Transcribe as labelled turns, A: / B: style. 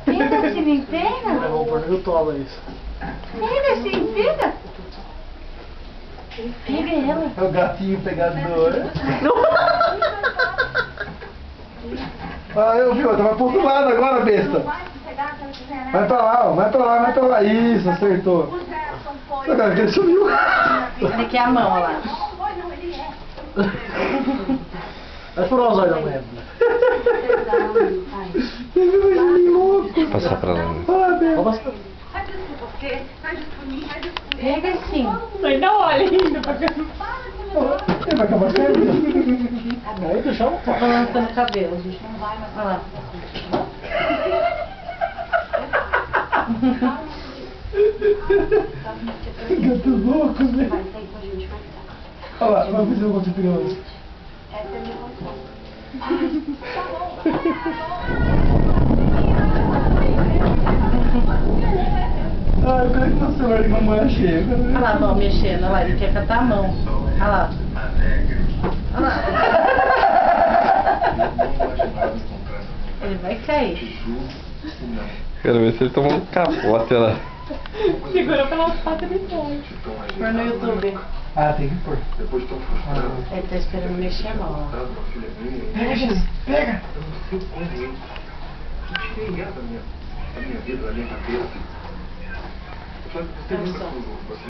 A: Pega assim inteira?
B: Vamos pôr no YouTube isso.
A: Pega assim inteira? Pega ela.
C: É o gatinho pegador. Ah, eu vi, tá mais pro outro lado agora, besta. Vai pra lá, ó, vai pra lá, vai pra lá. Isso, acertou. Agora que ele sumiu.
A: Esse daqui é a mão, olha lá.
B: Vai furar os olhos da mulher.
D: Passar pra lá.
B: Vamos.
A: Pega assim.
E: Ainda olha ainda pra cá.
C: Ele vai acabar caindo.
B: Aí do chão.
A: Tá balançando o cabelo. Olha lá.
C: Gato louco, né? Olha lá, vamos ver se eu consigo pegar hoje. Ai, como é que tá o celular de mamãe chega?
A: Olha lá a mão mexendo. Olha lá, ele quer catar a mão. Olha lá. Olha lá. Ele vai cair.
D: Quero ver se ele tomou um capote lá.
E: Segura pelas patas de fora.
A: Põe no YouTube.
C: Ah, tem que pôr.
A: Ele tá esperando mexer a mão. Ó.
C: Pega, Jesus, pega!
F: Tirei ela da minha vida, da minha cabeça. Eu falei, você tem muita coisa.